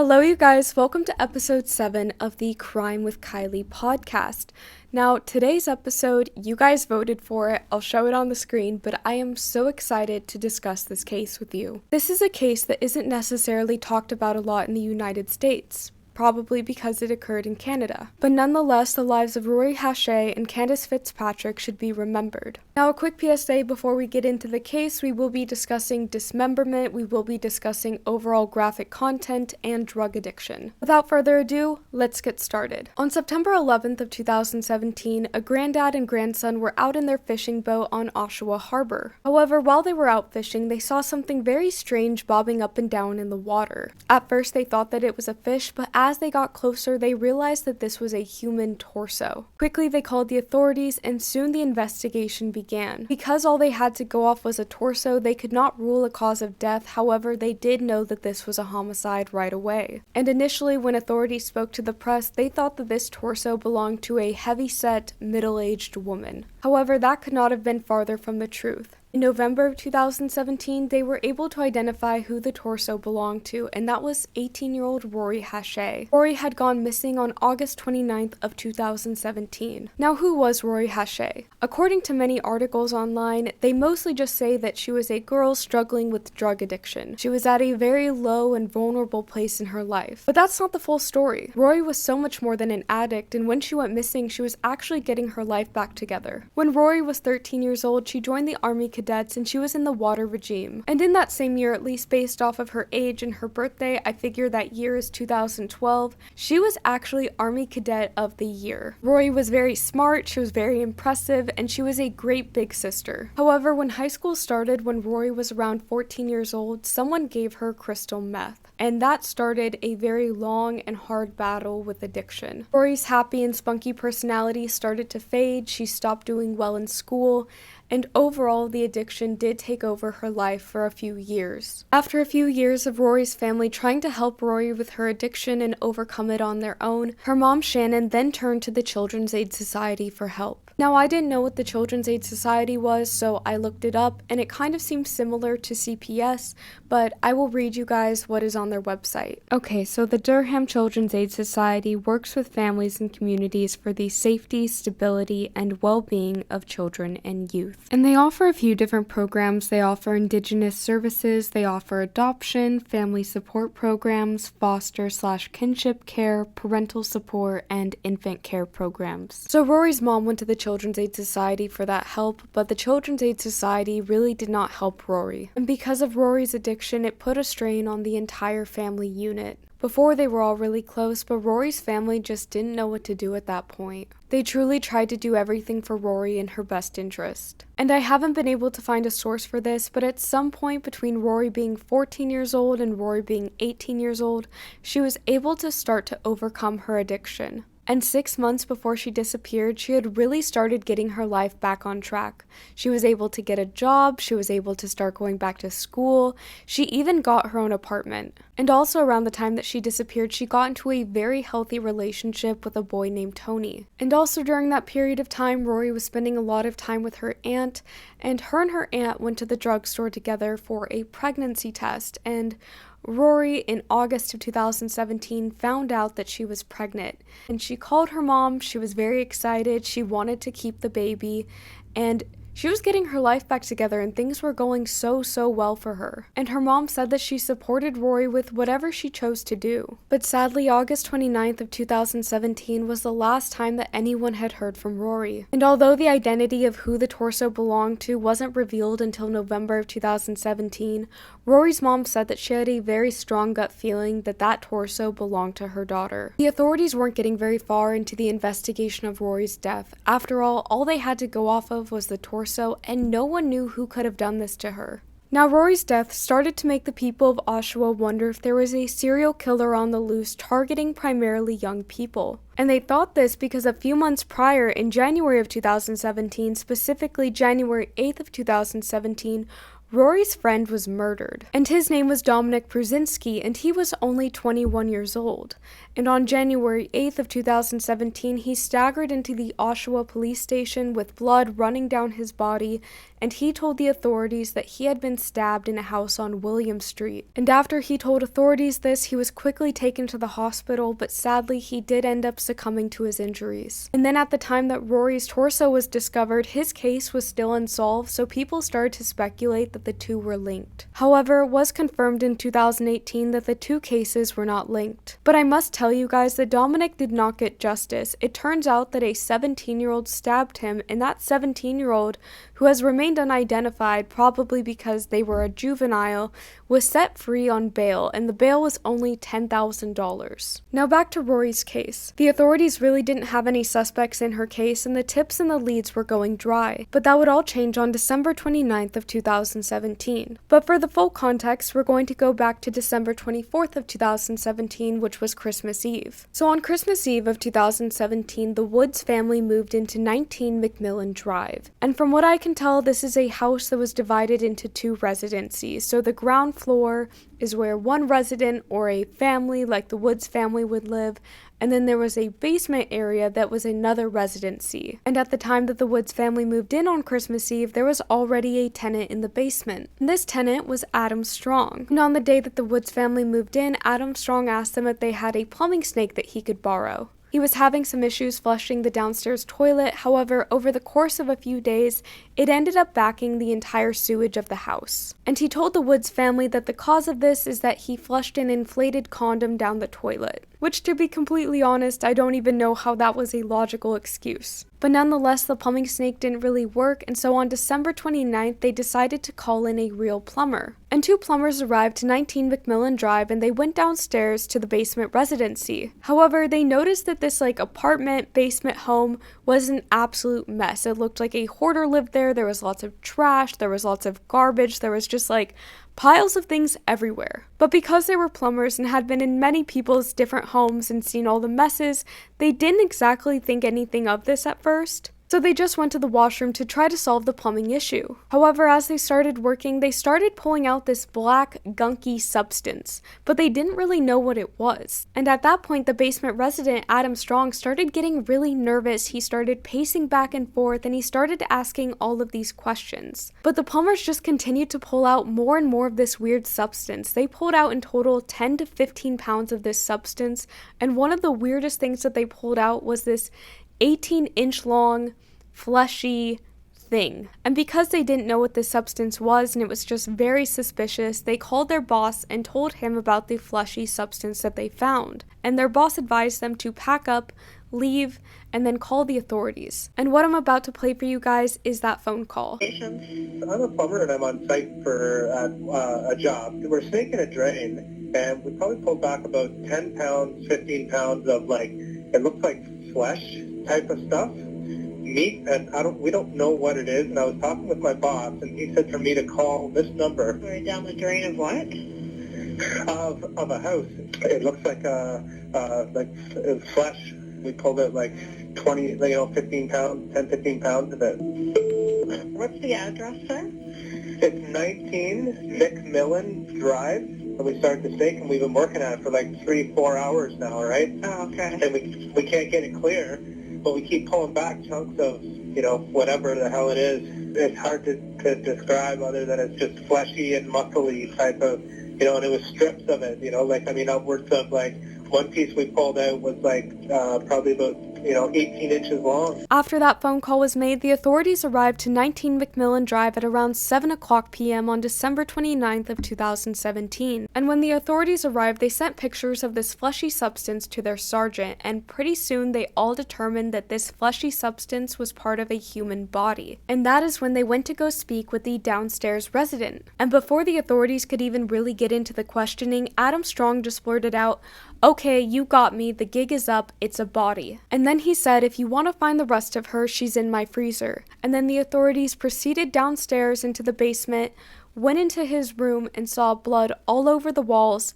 Hello, you guys. Welcome to episode 7 of the Crime with Kylie podcast. Now, today's episode, you guys voted for it. I'll show it on the screen, but I am so excited to discuss this case with you. This is a case that isn't necessarily talked about a lot in the United States, probably because it occurred in Canada. But nonetheless, the lives of Rori Hache and Kandis Fitzpatrick should be remembered. Now, a quick PSA before we get into the case: we will be discussing dismemberment, we will be discussing overall graphic content, and drug addiction. Without further ado, let's get started. On September 11th of 2017, a granddad and grandson were out in their fishing boat on Oshawa Harbor. However, while they were out fishing, they saw something very strange bobbing up and down in the water. At first, they thought that it was a fish, but as they got closer, they realized that this was a human torso. Quickly, they called the authorities, and soon the investigation began. Because all they had to go off was a torso, they could not rule a cause of death. However, they did know that this was a homicide right away. And initially, when authorities spoke to the press, they thought that this torso belonged to a heavy-set, middle-aged woman. However, that could not have been farther from the truth. In November of 2017, they were able to identify who the torso belonged to, and that was 18-year-old Rori Hache. Rori had gone missing on August 29th of 2017. Now, who was Rori Hache? According to many articles online, they mostly just say that she was a girl struggling with drug addiction. She was at a very low and vulnerable place in her life. But that's not the full story. Rori was so much more than an addict, and when she went missing, she was actually getting her life back together. When Rori was 13 years old, she joined the Army Cadets, and she was in the water regime. And in that same year, at least based off of her age and her birthday, I figure that year is 2012, she was actually Army Cadet of the Year. Rori was very smart, she was very impressive, and she was a great big sister. However, when high school started, when Rori was around 14 years old, someone gave her crystal meth. And that started a very long and hard battle with addiction. Rori's happy and spunky personality started to fade, she stopped doing well in school, and overall, the addiction did take over her life for a few years. After a few years of Rori's family trying to help Rori with her addiction and overcome it on their own, her mom Shannon then turned to the Children's Aid Society for help. Now, I didn't know what the Children's Aid Society was, so I looked it up, and it kind of seems similar to CPS, but I will read you guys what is on their website. Okay, so the Durham Children's Aid Society works with families and communities for the safety, stability, and well-being of children and youth. And they offer a few different programs. They offer Indigenous services, they offer adoption, family support programs, foster/kinship care, parental support, and infant care programs. So Rori's mom went to the Children's Aid Society for that help, but the Children's Aid Society really did not help Rori. And because of Rori's addiction, it put a strain on the entire family unit. Before, they were all really close, but Rori's family just didn't know what to do at that point. They truly tried to do everything for Rori in her best interest. And I haven't been able to find a source for this, but at some point between Rori being 14 years old and Rori being 18 years old, she was able to start to overcome her addiction. And 6 months before she disappeared, she had really started getting her life back on track. She was able to get a job, she was able to start going back to school, she even got her own apartment. And also around the time that she disappeared, she got into a very healthy relationship with a boy named Tony. And also during that period of time, Rori was spending a lot of time with her aunt, and her aunt went to the drugstore together for a pregnancy test, and Rori, in August of 2017, found out that she was pregnant, and she called her mom. She was very excited, she wanted to keep the baby, and she was getting her life back together and things were going so well for her. And her mom said that she supported Rori with whatever she chose to do. But sadly, August 29th of 2017 was the last time that anyone had heard from Rori. And although the identity of who the torso belonged to wasn't revealed until November of 2017, Rori's mom said that she had a very strong gut feeling that that torso belonged to her daughter. The authorities weren't getting very far into the investigation of Rori's death. After all they had to go off of was the torso, and no one knew who could have done this to her. Now, Rori's death started to make the people of Oshawa wonder if there was a serial killer on the loose targeting primarily young people. And they thought this because a few months prior, in January of 2017, specifically January 8th of 2017, Rory's friend was murdered, and his name was Dominic Brzezinski, and he was only 21 years old. And on January 8th of 2017, he staggered into the Oshawa police station with blood running down his body, and he told the authorities that he had been stabbed in a house on William Street. And after he told authorities this, he was quickly taken to the hospital, but sadly he did end up succumbing to his injuries. And then at the time that Rory's torso was discovered, his case was still unsolved, so people started to speculate that the two were linked. However, it was confirmed in 2018 that the two cases were not linked. But I must tell you guys that Dominic did not get justice. It turns out that a 17-year-old stabbed him, and that 17-year-old, who has remained unidentified, probably because they were a juvenile, was set free on bail, and the bail was only $10,000. Now back to Rory's case. The authorities really didn't have any suspects in her case, and the tips and the leads were going dry. But that would all change on December 29th of 2017. But for the full context, we're going to go back to December 24th of 2017, which was Christmas Eve. So on Christmas Eve of 2017, the Woods family moved into 19 McMillan Drive. And from what I can tell, this is a house that was divided into two residencies. So the ground floor is where one resident or a family like the Woods family would live, and then there was a basement area that was another residency. And at the time that the Woods family moved in on Christmas Eve, there was already a tenant in the basement. And this tenant was Adam Strong. And on the day that the Woods family moved in, Adam Strong asked them if they had a plumbing snake that he could borrow. He was having some issues flushing the downstairs toilet. However, over the course of a few days, it ended up backing the entire sewage of the house. And he told the Woods family that the cause of this is that he flushed an inflated condom down the toilet. Which, to be completely honest, I don't even know how that was a logical excuse. But nonetheless, the plumbing snake didn't really work, and so on December 29th, they decided to call in a real plumber. And two plumbers arrived to 19 McMillan Drive, and they went downstairs to the basement residency. However, they noticed that this apartment basement home was an absolute mess. It looked like a hoarder lived there. There was lots of trash, there was lots of garbage, there was just piles of things everywhere. But because they were plumbers and had been in many people's different homes and seen all the messes, they didn't exactly think anything of this at first. So they just went to the washroom to try to solve the plumbing issue. However, as they started working, they started pulling out this black, gunky substance, but they didn't really know what it was. And at that point, the basement resident, Adam Strong, started getting really nervous. He started pacing back and forth, and he started asking all of these questions. But the plumbers just continued to pull out more and more of this weird substance. They pulled out in total 10 to 15 pounds of this substance, and one of the weirdest things that they pulled out was this 18-inch long, fleshy thing. And because they didn't know what this substance was and it was just very suspicious, they called their boss and told him about the fleshy substance that they found. And their boss advised them to pack up, leave, and then call the authorities. And what I'm about to play for you guys is that phone call. I'm a plumber and I'm on site for a job. We're snaking a drain, and we probably pulled back about 10 pounds, 15 pounds of it looks like flesh type of stuff, meat, and we don't know what it is. And I was talking with my boss, and he said for me to call this number. We're down the drain of what? Of a house. It looks like flesh. We pulled out 20, 15 pounds, 10, 15 pounds of it. What's the address, sir? It's 19 McMillan Drive. And we started the stake, and we've been working at it for 3-4 hours now, right? Oh, okay. And we can't get it clear, but we keep pulling back chunks of, whatever the hell it is. It's hard to describe other than it's just fleshy and muscly type of, and it was strips of it, upwards of one piece we pulled out was probably about 18 inches long. After that phone call was made, the authorities arrived to 19 McMillan Drive at around 7 o'clock p.m. on December 29th of 2017. And when the authorities arrived, they sent pictures of this fleshy substance to their sergeant, and pretty soon they all determined that this fleshy substance was part of a human body. And that is when they went to go speak with the downstairs resident. And before the authorities could even really get into the questioning, Adam Strong just blurted out, "Okay, you got me, the gig is up, it's a body." And then he said, "If you want to find the rest of her, she's in my freezer." And then the authorities proceeded downstairs into the basement, went into his room and saw blood all over the walls,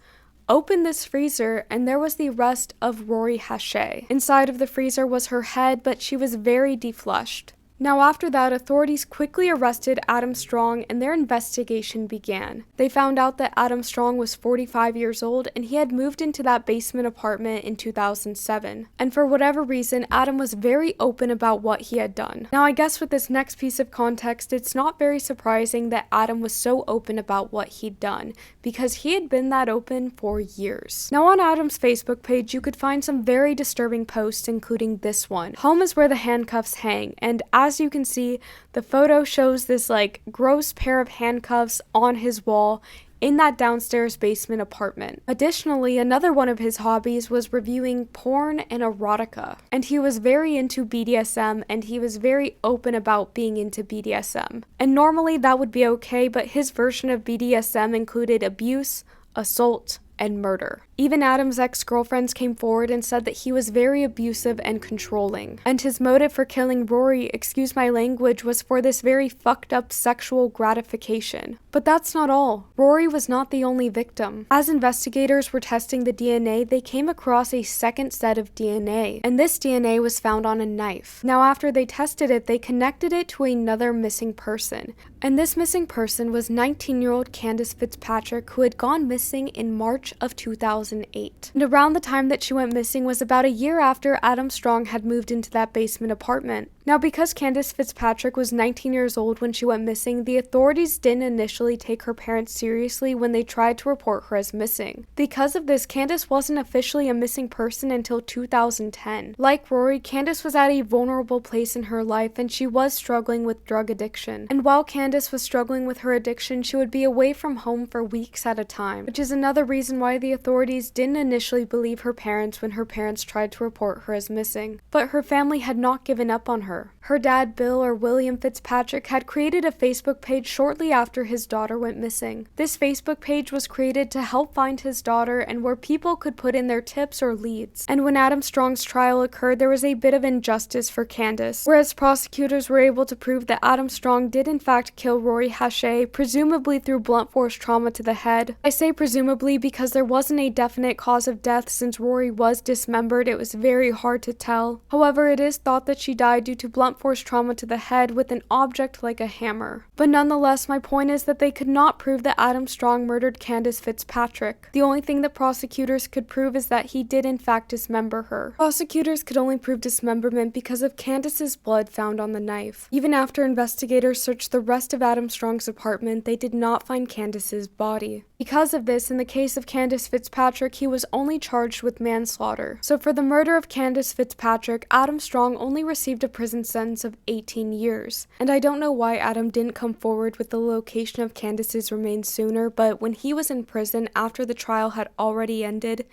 opened this freezer, and there was the rest of Rori Hache. Inside of the freezer was her head, but she was very deflushed. Now after that, authorities quickly arrested Adam Strong and their investigation began. They found out that Adam Strong was 45 years old and he had moved into that basement apartment in 2007. And for whatever reason, Adam was very open about what he had done. Now I guess with this next piece of context, it's not very surprising that Adam was so open about what he'd done, because he had been that open for years. Now on Adam's Facebook page, you could find some very disturbing posts, including this one. Home is where the handcuffs hang, and as you can see, the photo shows this gross pair of handcuffs on his wall in that downstairs basement apartment. Additionally, another one of his hobbies was reviewing porn and erotica. And he was very into BDSM, and he was very open about being into BDSM. And normally that would be okay, but his version of BDSM included abuse, assault, and murder. Even Adam's ex-girlfriends came forward and said that he was very abusive and controlling. And his motive for killing Rori, excuse my language, was for this very fucked up sexual gratification. But that's not all. Rori was not the only victim. As investigators were testing the DNA, they came across a second set of DNA. And this DNA was found on a knife. Now after they tested it, they connected it to another missing person. And this missing person was 19-year-old Kandis Fitzpatrick, who had gone missing in March of 2008. And around the time that she went missing was about a year after Adam Strong had moved into that basement apartment. Now, because Kandis Fitzpatrick was 19 years old when she went missing, the authorities didn't initially take her parents seriously when they tried to report her as missing. Because of this, Kandis wasn't officially a missing person until 2010. Like Rori, Kandis was at a vulnerable place in her life and she was struggling with drug addiction. And while Kandis was struggling with her addiction, she would be away from home for weeks at a time, which is another reason why the authorities didn't initially believe her parents when her parents tried to report her as missing. But her family had not given up on her. Her dad, Bill or William Fitzpatrick, had created a Facebook page shortly after his daughter went missing. This Facebook page was created to help find his daughter and where people could put in their tips or leads. And when Adam Strong's trial occurred, there was a bit of injustice for Kandis. Whereas prosecutors were able to prove that Adam Strong did in fact kill Rori Hache, presumably through blunt force trauma to the head. I say presumably because there wasn't a definite cause of death. Since Rori was dismembered, it was very hard to tell. However, it is thought that she died due to blunt force trauma to the head with an object like a hammer. But nonetheless, my point is that they could not prove that Adam Strong murdered Kandis Fitzpatrick. The only thing that prosecutors could prove is that he did in fact dismember her. Prosecutors could only prove dismemberment because of Kandis's blood found on the knife. Even after investigators searched the rest of Adam Strong's apartment, they did not find Kandis's body. Because of this, in the case of Kandis Fitzpatrick, he was only charged with manslaughter. So for the murder of Kandis Fitzpatrick, Adam Strong only received a prison sentence of 18 years. And I don't know why Adam didn't come forward with the location of Kandis's remains sooner, but when he was in prison after the trial had already ended,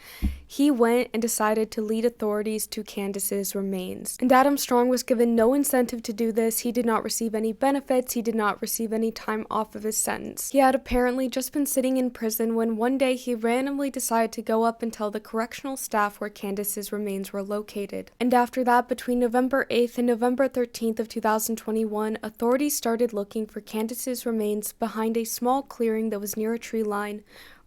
he went and decided to lead authorities to Kandis's remains. And Adam Strong was given no incentive to do this. He did not receive any benefits. He did not receive any time off of his sentence. He had apparently just been sitting in prison when one day he randomly decided to go up and tell the correctional staff where Kandis's remains were located. And after that, between November 8th and November 13th of 2021, authorities started looking for Kandis's remains behind a small clearing that was near a tree line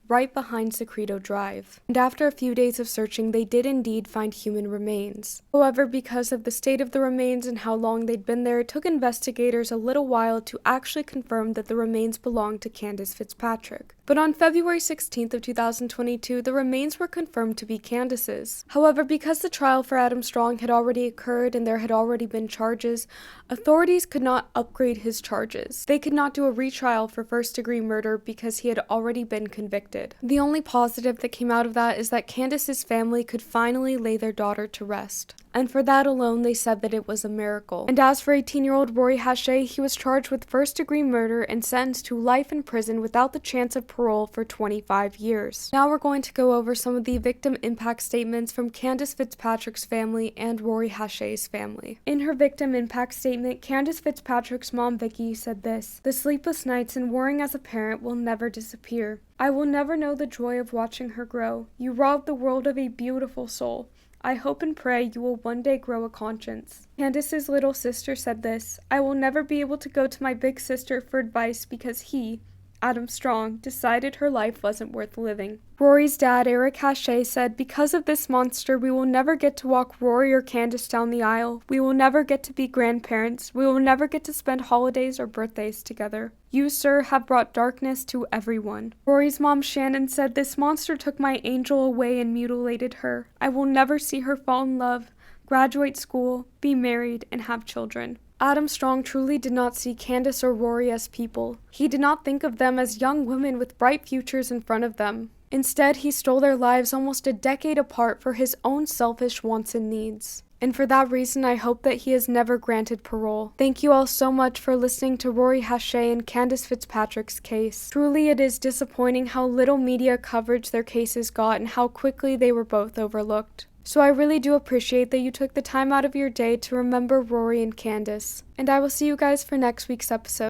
right behind Secreto Drive. And after a few days of searching, they did indeed find human remains. However, because of the state of the remains and how long they'd been there, it took investigators a little while to actually confirm that the remains belonged to Kandis Fitzpatrick. But on February 16th of 2022, the remains were confirmed to be Kandis's. However, because the trial for Adam Strong had already occurred and there had already been charges, authorities could not upgrade his charges. They could not do a retrial for first-degree murder because he had already been convicted. The only positive that came out of that is that Kandis's family could finally lay their daughter to rest. And for that alone, they said that it was a miracle. And as for 18-year-old Rori Hache, he was charged with first-degree murder and sentenced to life in prison without the chance of parole for 25 years. Now we're going to go over some of the victim impact statements from Kandis Fitzpatrick's family and Rori Hache's family. In her victim impact statement, Kandis Fitzpatrick's mom, Vicky, said this: "The sleepless nights and worrying as a parent will never disappear. I will never know the joy of watching her grow. You robbed the world of a beautiful soul. I hope and pray you will one day grow a conscience." Kandis's little sister said this: "I will never be able to go to my big sister for advice because he, Adam Strong, decided her life wasn't worth living. Rori's dad, Rori Hache, said, "Because of this monster, we will never get to walk Rori or Kandis down the aisle. We will never get to be grandparents. We will never get to spend holidays or birthdays together. You, sir, have brought darkness to everyone." Rori's mom, Shannon, said, "This monster took my angel away and mutilated her. I will never see her fall in love, graduate school, be married, and have children." Adam Strong truly did not see Kandis or Rori as people. He did not think of them as young women with bright futures in front of them. Instead, he stole their lives almost a decade apart for his own selfish wants and needs. And for that reason, I hope that he is never granted parole. Thank you all so much for listening to Rori Hache and Kandis Fitzpatrick's case. Truly, it is disappointing how little media coverage their cases got and how quickly they were both overlooked. So I really do appreciate that you took the time out of your day to remember Rori and Kandis. And I will see you guys for next week's episode.